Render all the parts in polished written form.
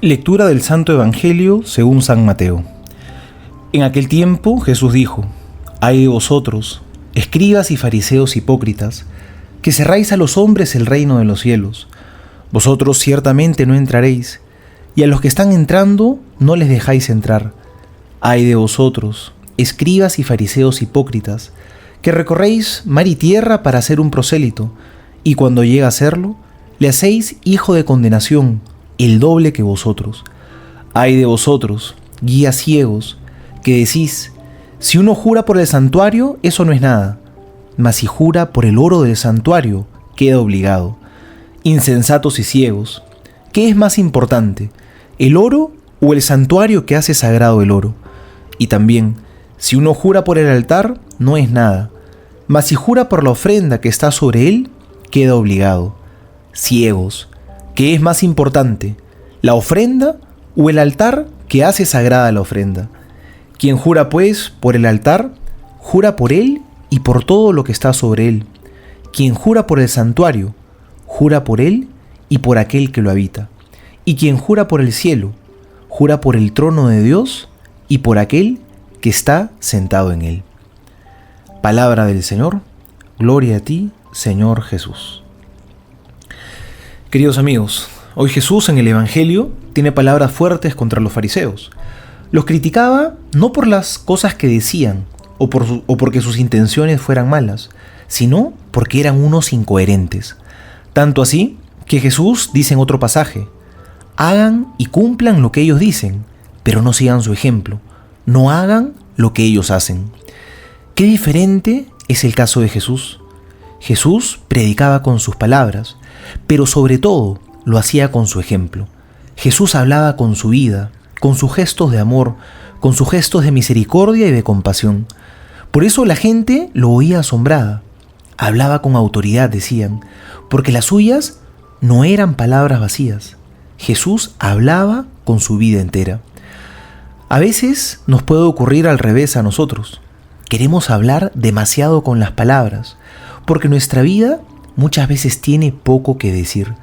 Lectura del Santo Evangelio según San Mateo. En aquel tiempo Jesús dijo: «Ay de vosotros, escribas y fariseos hipócritas, que cerráis a los hombres el reino de los cielos. Vosotros ciertamente no entraréis, y a los que están entrando no les dejáis entrar. Ay de vosotros, escribas y fariseos hipócritas, que recorréis mar y tierra para hacer un prosélito, y cuando llega a serlo, le hacéis hijo de condenación, el doble que vosotros. Ay de vosotros, guías ciegos, que decís: si uno jura por el santuario, eso no es nada, mas si jura por el oro del santuario, queda obligado. Insensatos y ciegos, ¿qué es más importante, el oro o el santuario que hace sagrado el oro? Y también, si uno jura por el altar, no es nada, mas si jura por la ofrenda que está sobre él, queda obligado. Ciegos, ¿qué es más importante, la ofrenda o el altar que hace sagrada la ofrenda? Quien jura pues por el altar, jura por él y por todo lo que está sobre él. Quien jura por el santuario, jura por él y por aquel que lo habita. Y quien jura por el cielo, jura por el trono de Dios y por aquel que está sentado en él». Palabra del Señor. Gloria a ti, Señor Jesús. Queridos amigos, hoy Jesús en el Evangelio tiene palabras fuertes contra los fariseos. Los criticaba no por las cosas que decían o porque sus intenciones fueran malas, sino porque eran unos incoherentes. Tanto así que Jesús dice en otro pasaje: «Hagan y cumplan lo que ellos dicen, pero no sigan su ejemplo. No hagan lo que ellos hacen». Qué diferente es el caso de Jesús. Jesús predicaba con sus palabras, pero sobre todo lo hacía con su ejemplo. Jesús hablaba con su vida, con sus gestos de amor, con sus gestos de misericordia y de compasión. Por eso la gente lo oía asombrada. Hablaba con autoridad, decían, porque las suyas no eran palabras vacías. Jesús hablaba con su vida entera. A veces nos puede ocurrir al revés a nosotros. Queremos hablar demasiado con las palabras, porque nuestra vida muchas veces tiene poco que decir.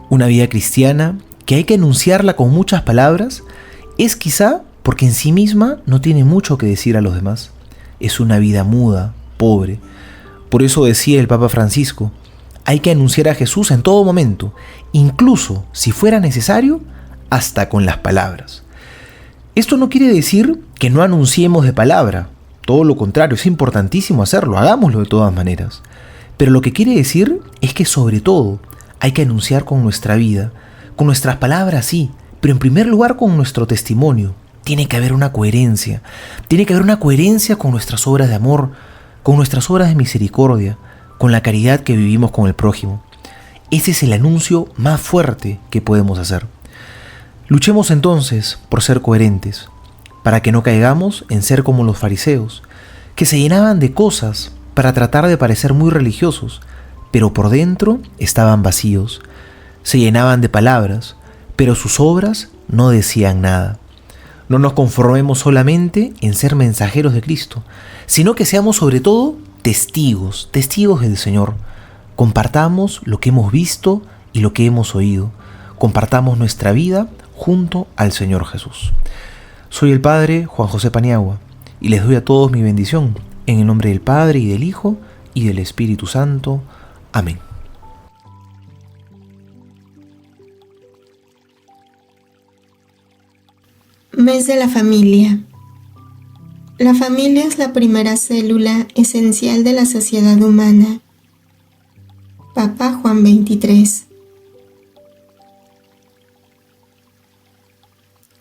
Una vida cristiana que hay que enunciarla con muchas palabras es quizá porque en sí misma no tiene mucho que decir a los demás. Es una vida muda, pobre. Por eso decía el Papa Francisco: hay que anunciar a Jesús en todo momento, incluso si fuera necesario, hasta con las palabras. Esto no quiere decir que no anunciemos de palabra. Todo lo contrario, es importantísimo hacerlo, hagámoslo de todas maneras. Pero lo que quiere decir es que sobre todo hay que anunciar con nuestra vida, con nuestras palabras sí, pero en primer lugar con nuestro testimonio. Tiene que haber una coherencia, con nuestras obras de amor, con nuestras obras de misericordia, con la caridad que vivimos con el prójimo. Ese es el anuncio más fuerte que podemos hacer. Luchemos entonces por ser coherentes, para que no caigamos en ser como los fariseos, que se llenaban de cosas para tratar de parecer muy religiosos, pero por dentro estaban vacíos. Se llenaban de palabras, pero sus obras no decían nada. No nos conformemos solamente en ser mensajeros de Cristo, sino que seamos sobre todo testigos del Señor. Compartamos lo que hemos visto y lo que hemos oído. Compartamos nuestra vida junto al Señor Jesús. Soy el Padre Juan José Paniagua y les doy a todos mi bendición, en el nombre del Padre y del Hijo y del Espíritu Santo. Amén. Mes de la familia. La familia es la primera célula esencial de la sociedad humana. Papa Juan XXIII.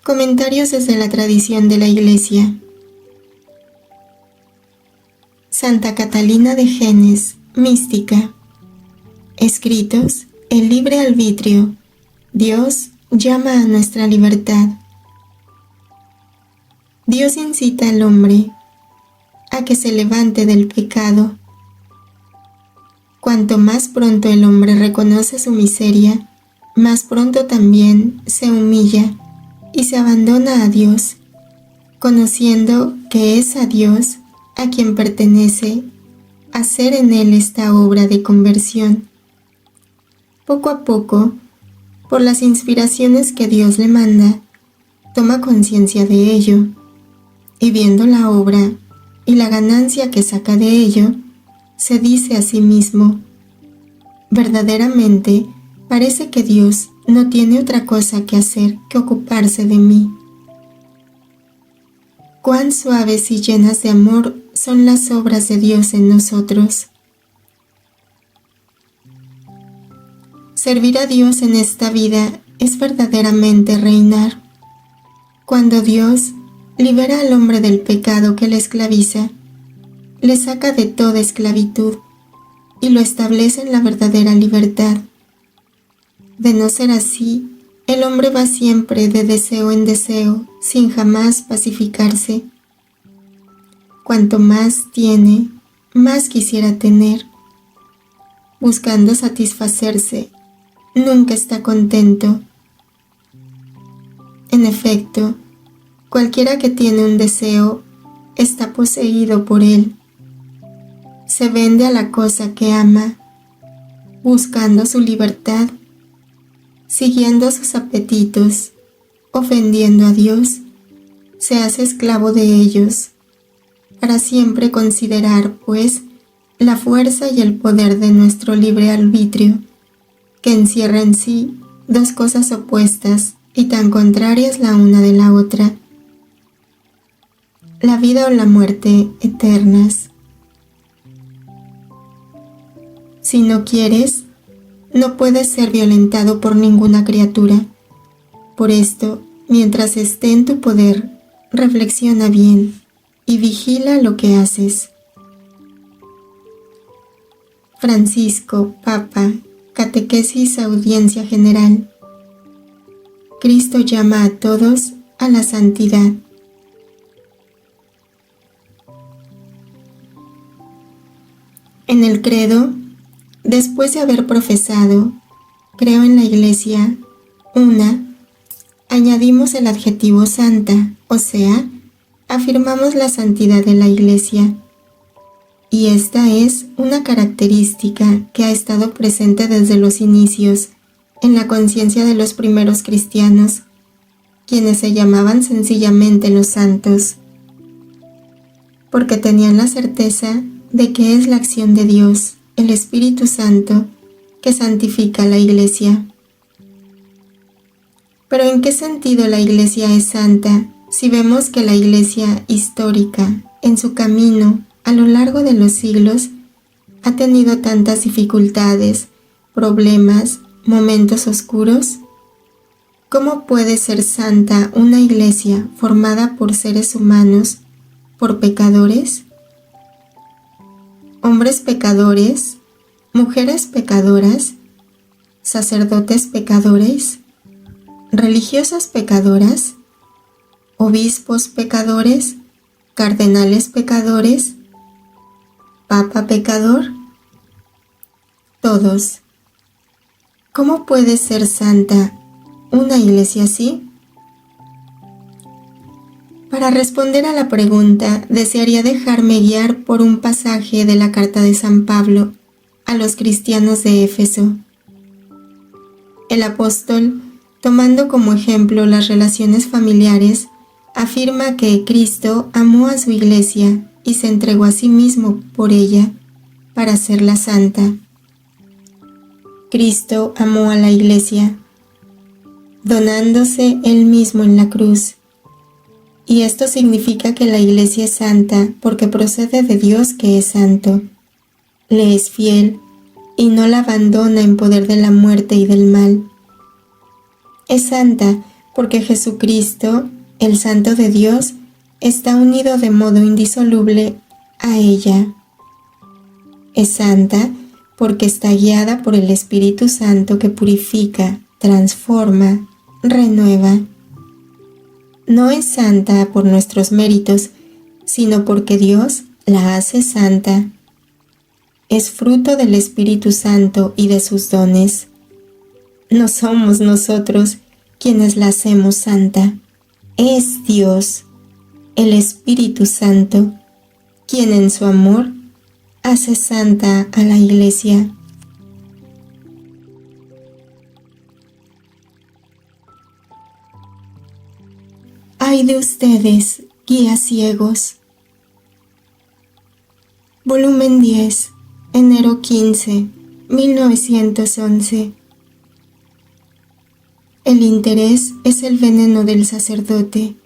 Comentarios desde la tradición de la Iglesia. Santa Catalina de Genes, mística. Escritos: el libre arbitrio. Dios llama a nuestra libertad. Dios incita al hombre a que se levante del pecado. Cuanto más pronto el hombre reconoce su miseria, más pronto también se humilla y se abandona a Dios, conociendo que es a Dios a quien pertenece hacer en él esta obra de conversión, Poco a poco, por las inspiraciones que Dios le manda, toma conciencia de ello, y viendo la obra y la ganancia que saca de ello, se dice a sí mismo: verdaderamente parece que Dios no tiene otra cosa que hacer que ocuparse de mí. Cuán suaves y llenas de amor son las obras de Dios en nosotros. Servir a Dios en esta vida es verdaderamente reinar. Cuando Dios libera al hombre del pecado que le esclaviza, le saca de toda esclavitud y lo establece en la verdadera libertad. De no ser así, el hombre va siempre de deseo en deseo, sin jamás pacificarse. Cuanto más tiene, más quisiera tener. Buscando satisfacerse, nunca está contento. En efecto, cualquiera que tiene un deseo está poseído por él. Se vende a la cosa que ama, buscando su libertad, siguiendo sus apetitos, ofendiendo a Dios, se hace esclavo de ellos, para siempre considerar, pues, la fuerza y el poder de nuestro libre arbitrio, que encierra en sí dos cosas opuestas y tan contrarias la una de la otra: la vida o la muerte eternas. Si no quieres, no puedes ser violentado por ninguna criatura. Por esto, mientras esté en tu poder, reflexiona bien y vigila lo que haces. Francisco, Papa, Catequesis Audiencia General. Cristo llama a todos a la santidad. En el credo, después de haber profesado: creo en la Iglesia una, añadimos el adjetivo santa, o sea, afirmamos la santidad de la Iglesia. Y esta es una característica que ha estado presente desde los inicios en la conciencia de los primeros cristianos, quienes se llamaban sencillamente los santos, porque tenían la certeza de que es la acción de Dios, el Espíritu Santo, que santifica la Iglesia. Pero ¿en qué sentido la Iglesia es santa si vemos que la Iglesia histórica, en su camino a lo largo de los siglos, ha tenido tantas dificultades, problemas, momentos oscuros? ¿Cómo puede ser santa una Iglesia formada por seres humanos, por pecadores? Hombres pecadores, mujeres pecadoras, sacerdotes pecadores, religiosas pecadoras, obispos pecadores, cardenales pecadores, papa pecador, todos. ¿Cómo puede ser santa una Iglesia así? Para responder a la pregunta, desearía dejarme guiar por un pasaje de la carta de San Pablo a los cristianos de Éfeso. El apóstol, tomando como ejemplo las relaciones familiares, afirma que Cristo amó a su Iglesia y se entregó a sí mismo por ella para hacerla santa. Cristo amó a la Iglesia, donándose él mismo en la cruz. Y esto significa que la Iglesia es santa porque procede de Dios, que es santo. Le es fiel y no la abandona en poder de la muerte y del mal. Es santa porque Jesucristo, el Santo de Dios, está unido de modo indisoluble a ella. Es santa porque está guiada por el Espíritu Santo que purifica, transforma, renueva. No es santa por nuestros méritos, sino porque Dios la hace santa. Es fruto del Espíritu Santo y de sus dones. No somos nosotros quienes la hacemos santa. Es Dios, el Espíritu Santo, quien en su amor hace santa a la Iglesia. Ay de ustedes, guías ciegos. Volumen 10, enero 15, 1911. El interés es el veneno del sacerdote.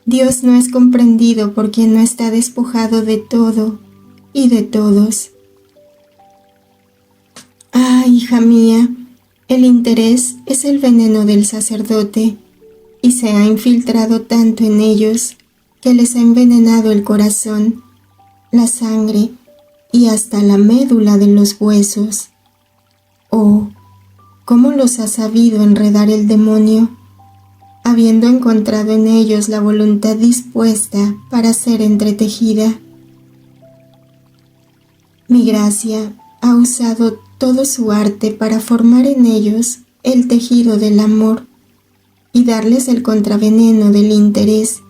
Dios no es comprendido por quien no está despojado de todo y de todos. Ah, hija mía, el interés es el veneno del sacerdote y se ha infiltrado tanto en ellos que les ha envenenado el corazón, la sangre y hasta la médula de los huesos. Oh, ¿cómo los ha sabido enredar el demonio, habiendo encontrado en ellos la voluntad dispuesta para ser entretejida? Mi gracia ha usado todo su arte para formar en ellos el tejido del amor y darles el contraveneno del interés,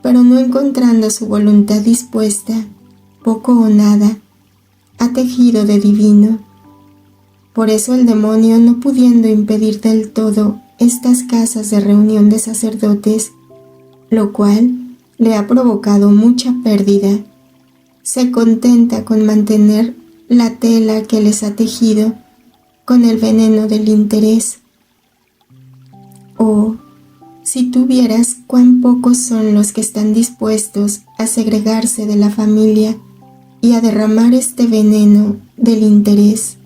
pero no encontrando su voluntad dispuesta, poco o nada, ha tejido de divino. Por eso el demonio, no pudiendo impedir del todo estas casas de reunión de sacerdotes, lo cual le ha provocado mucha pérdida, se contenta con mantener la tela que les ha tejido con el veneno del interés. Oh, si tú vieras cuán pocos son los que están dispuestos a segregarse de la familia y a derramar este veneno del interés,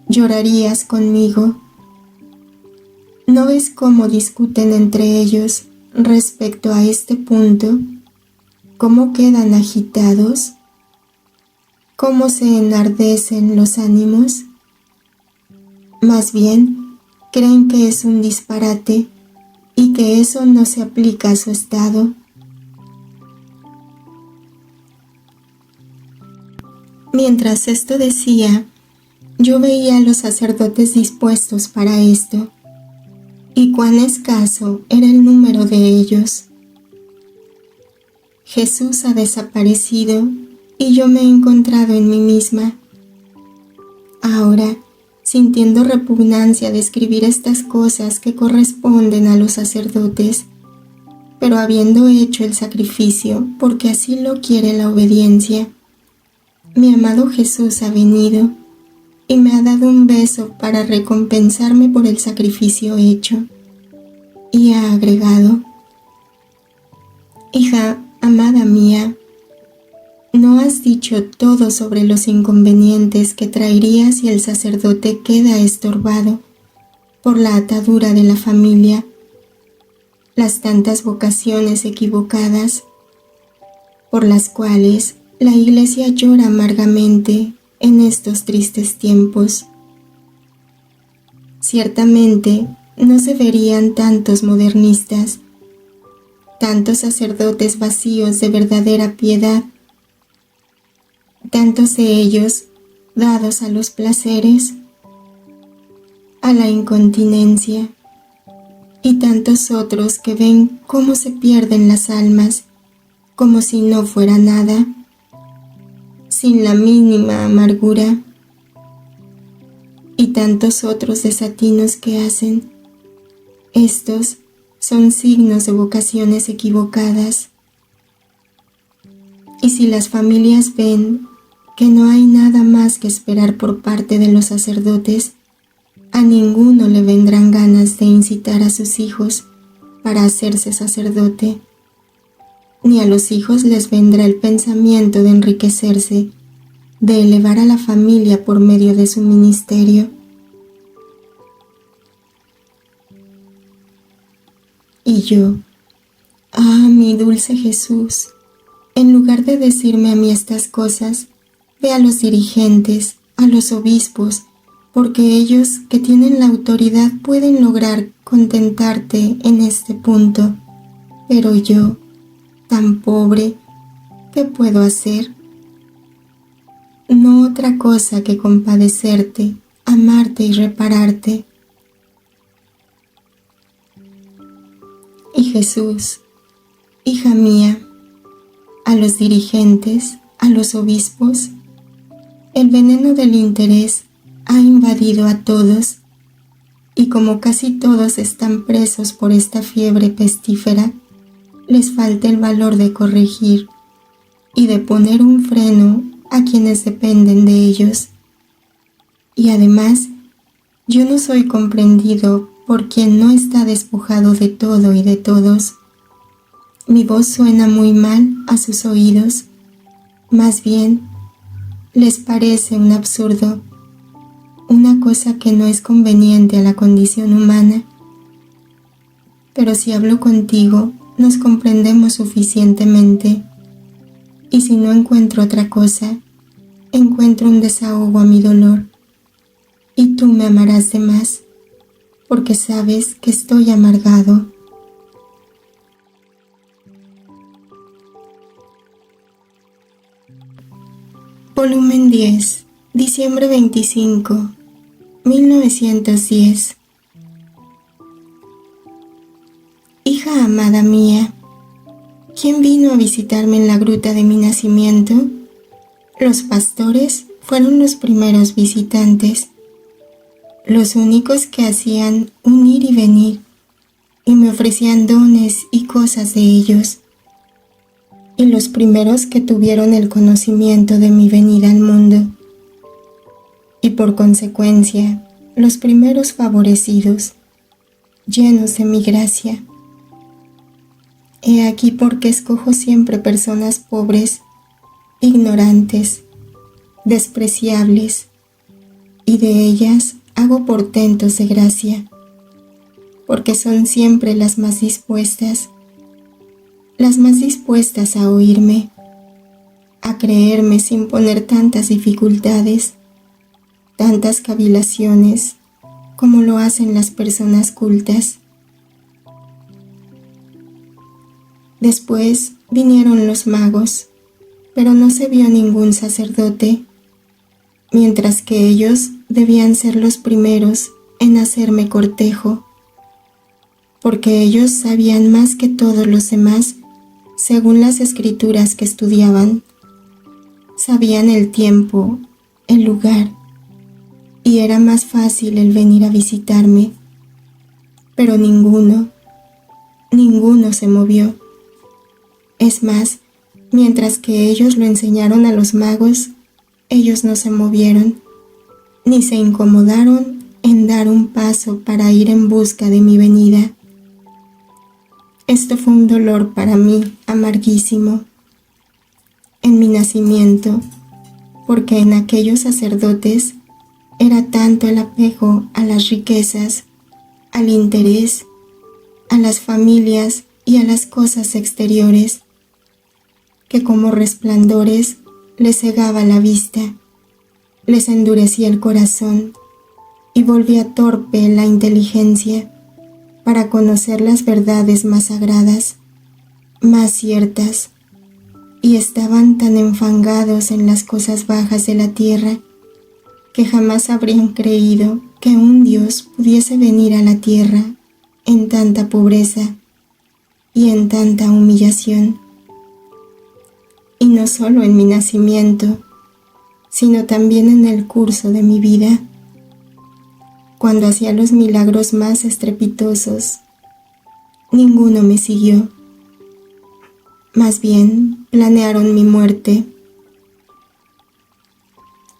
llorarías conmigo. ¿No ves cómo discuten entre ellos respecto a este punto? ¿Cómo quedan agitados? ¿Cómo se enardecen los ánimos? Más bien, creen que es un disparate y que eso no se aplica a su estado. Mientras esto decía, yo veía a los sacerdotes dispuestos para esto, y cuán escaso era el número de ellos. Jesús ha desaparecido y yo me he encontrado en mí misma. Ahora, sintiendo repugnancia de escribir estas cosas que corresponden a los sacerdotes, pero habiendo hecho el sacrificio porque así lo quiere la obediencia, mi amado Jesús ha venido y me ha dado un beso para recompensarme por el sacrificio hecho, y ha agregado: hija amada mía, ¿no has dicho todo sobre los inconvenientes que traería si el sacerdote queda estorbado por la atadura de la familia, las tantas vocaciones equivocadas por las cuales la Iglesia llora amargamente en estos tristes tiempos? Ciertamente no se verían tantos modernistas, tantos sacerdotes vacíos de verdadera piedad, tantos de ellos dados a los placeres, a la incontinencia, y tantos otros que ven cómo se pierden las almas como si no fuera nada, sin la mínima amargura, y tantos otros desatinos que hacen. Estos son signos de vocaciones equivocadas. Y si las familias ven que no hay nada más que esperar por parte de los sacerdotes, a ninguno le vendrán ganas de incitar a sus hijos para hacerse sacerdote, ni a los hijos les vendrá el pensamiento de enriquecerse, de elevar a la familia por medio de su ministerio. Y yo, mi dulce Jesús, en lugar de decirme a mí estas cosas, ve a los dirigentes, a los obispos, porque ellos que tienen la autoridad pueden lograr contentarte en este punto. Pero yo, tan pobre, ¿qué puedo hacer? No otra cosa que compadecerte, amarte y repararte. Y Jesús, hija mía, a los dirigentes, a los obispos, el veneno del interés ha invadido a todos, y como casi todos están presos por esta fiebre pestífera, les falta el valor de corregir y de poner un freno a quienes dependen de ellos. Y además, yo no soy comprendido por quien no está despojado de todo y de todos. Mi voz suena muy mal a sus oídos, más bien les parece un absurdo, una cosa que no es conveniente a la condición humana. Pero si hablo contigo, nos comprendemos suficientemente, y si no encuentro otra cosa, encuentro un desahogo a mi dolor, y tú me amarás de más, porque sabes que estoy amargado. Volumen 10, diciembre 25, 1910. Hija amada mía, ¿quién vino a visitarme en la gruta de mi nacimiento? Los pastores fueron los primeros visitantes, los únicos que hacían un ir y venir, y me ofrecían dones y cosas de ellos, y los primeros que tuvieron el conocimiento de mi venida al mundo, y por consecuencia, los primeros favorecidos, llenos de mi gracia. He aquí por qué escojo siempre personas pobres, ignorantes, despreciables, y de ellas hago portentos de gracia, porque son siempre las más dispuestas a oírme, a creerme sin poner tantas dificultades, tantas cavilaciones, como lo hacen las personas cultas. Después vinieron los magos, pero no se vio ningún sacerdote, mientras que ellos debían ser los primeros en hacerme cortejo, porque ellos sabían más que todos los demás, según las escrituras que estudiaban. Sabían el tiempo, el lugar, y era más fácil el venir a visitarme, pero ninguno se movió. Es más, mientras que ellos lo enseñaron a los magos, ellos no se movieron, ni se incomodaron en dar un paso para ir en busca de mi venida. Esto fue un dolor para mí amarguísimo en mi nacimiento, porque en aquellos sacerdotes era tanto el apego a las riquezas, al interés, a las familias y a las cosas exteriores, que como resplandores les cegaba la vista, les endurecía el corazón y volvía torpe la inteligencia para conocer las verdades más sagradas, más ciertas, y estaban tan enfangados en las cosas bajas de la tierra que jamás habrían creído que un Dios pudiese venir a la tierra en tanta pobreza y en tanta humillación. Y no solo en mi nacimiento, sino también en el curso de mi vida, cuando hacía los milagros más estrepitosos. Ninguno me siguió. Más bien, planearon mi muerte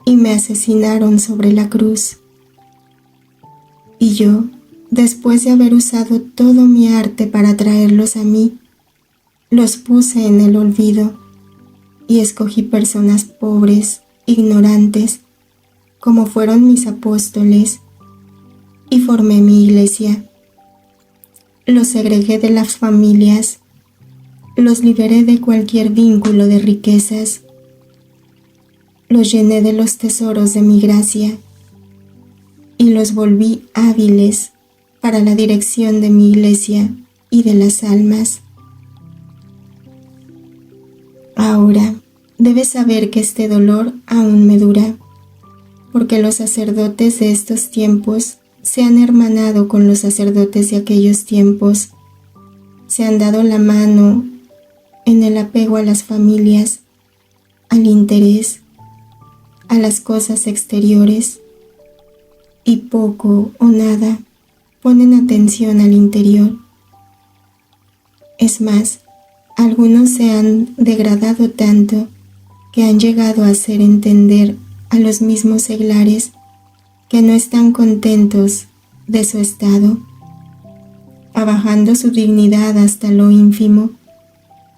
y me asesinaron sobre la cruz. Y yo, después de haber usado todo mi arte para traerlos a mí, los puse en el olvido y escogí personas pobres, ignorantes, como fueron mis apóstoles, y formé mi iglesia. Los segregué de las familias, los liberé de cualquier vínculo de riquezas, los llené de los tesoros de mi gracia y los volví hábiles para la dirección de mi iglesia y de las almas. Ahora, debes saber que este dolor aún me dura, porque los sacerdotes de estos tiempos se han hermanado con los sacerdotes de aquellos tiempos, se han dado la mano en el apego a las familias, al interés, a las cosas exteriores, y poco o nada ponen atención al interior. Es más, algunos se han degradado tanto que han llegado a hacer entender a los mismos seglares que no están contentos de su estado, abajando su dignidad hasta lo ínfimo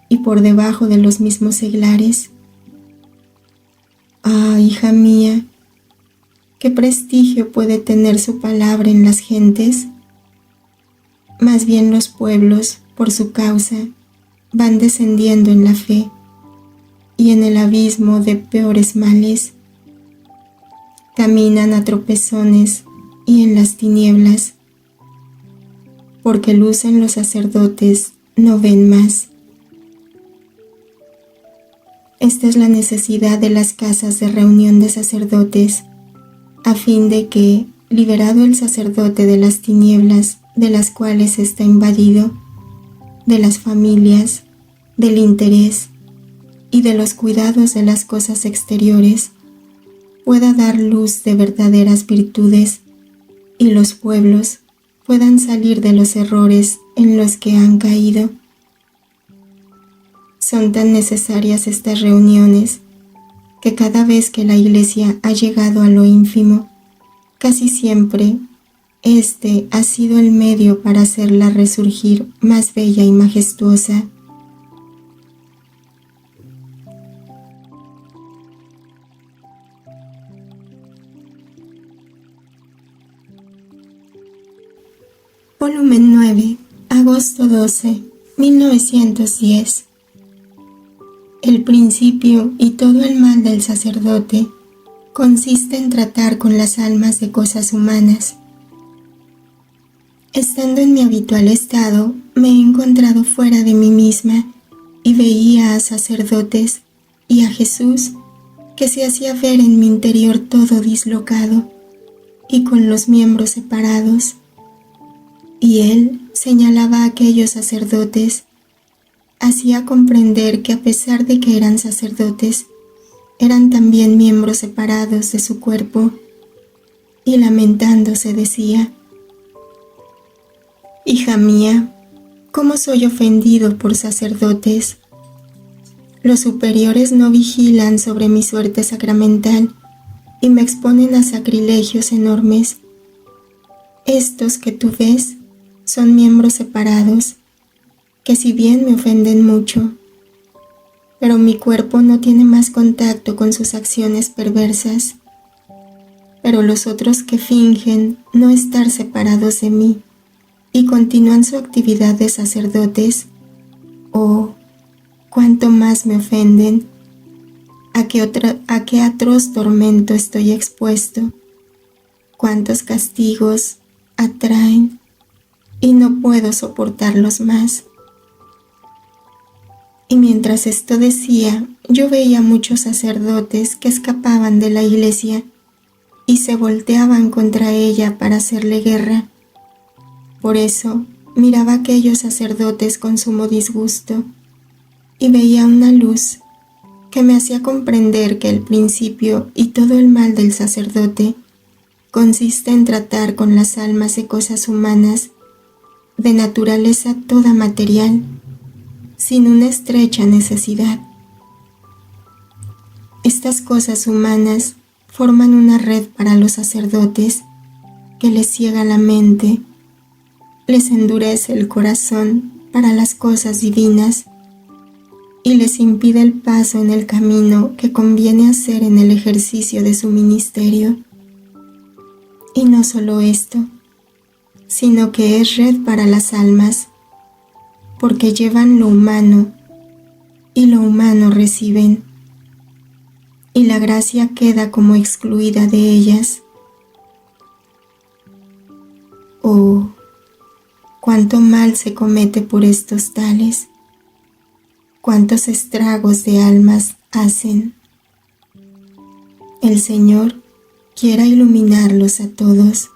y por debajo de los mismos seglares. Ah, hija mía, ¿qué prestigio puede tener su palabra en las gentes? Más bien los pueblos, por su causa, van descendiendo en la fe y en el abismo de peores males. Caminan a tropezones y en las tinieblas, porque luz en los sacerdotes no ven más. Esta es la necesidad de las casas de reunión de sacerdotes, a fin de que, liberado el sacerdote de las tinieblas de las cuales está invadido, de las familias, del interés y de los cuidados de las cosas exteriores, pueda dar luz de verdaderas virtudes y los pueblos puedan salir de los errores en los que han caído. Son tan necesarias estas reuniones que cada vez que la Iglesia ha llegado a lo ínfimo, casi siempre este ha sido el medio para hacerla resurgir más bella y majestuosa. Volumen 9, agosto 12, 1910. El principio y todo el mal del sacerdote consiste en tratar con las almas de cosas humanas. Estando en mi habitual estado, me he encontrado fuera de mí misma y veía a sacerdotes y a Jesús que se hacía ver en mi interior todo dislocado y con los miembros separados. Y él señalaba a aquellos sacerdotes, hacía comprender que a pesar de que eran sacerdotes, eran también miembros separados de su cuerpo, y lamentándose decía: hija mía, ¿cómo soy ofendido por sacerdotes? Los superiores no vigilan sobre mi suerte sacramental y me exponen a sacrilegios enormes. Estos que tú ves son miembros separados, que si bien me ofenden mucho, pero mi cuerpo no tiene más contacto con sus acciones perversas. Pero los otros que fingen no estar separados de mí y continúan su actividad de sacerdotes, oh, cuánto más me ofenden, a qué atroz tormento estoy expuesto, cuántos castigos atraen y no puedo soportarlos más. Y mientras esto decía, yo veía muchos sacerdotes que escapaban de la Iglesia y se volteaban contra ella para hacerle guerra. Por eso miraba a aquellos sacerdotes con sumo disgusto y veía una luz que me hacía comprender que el principio y todo el mal del sacerdote consiste en tratar con las almas de cosas humanas de naturaleza toda material, sin una estrecha necesidad. Estas cosas humanas forman una red para los sacerdotes que les ciega la mente, les endurece el corazón para las cosas divinas y les impide el paso en el camino que conviene hacer en el ejercicio de su ministerio. Y no solo esto, sino que es red para las almas, porque llevan lo humano y lo humano reciben, y la gracia queda como excluida de ellas. Oh, cuánto mal se comete por estos tales, cuántos estragos de almas hacen. El Señor quiera iluminarlos a todos.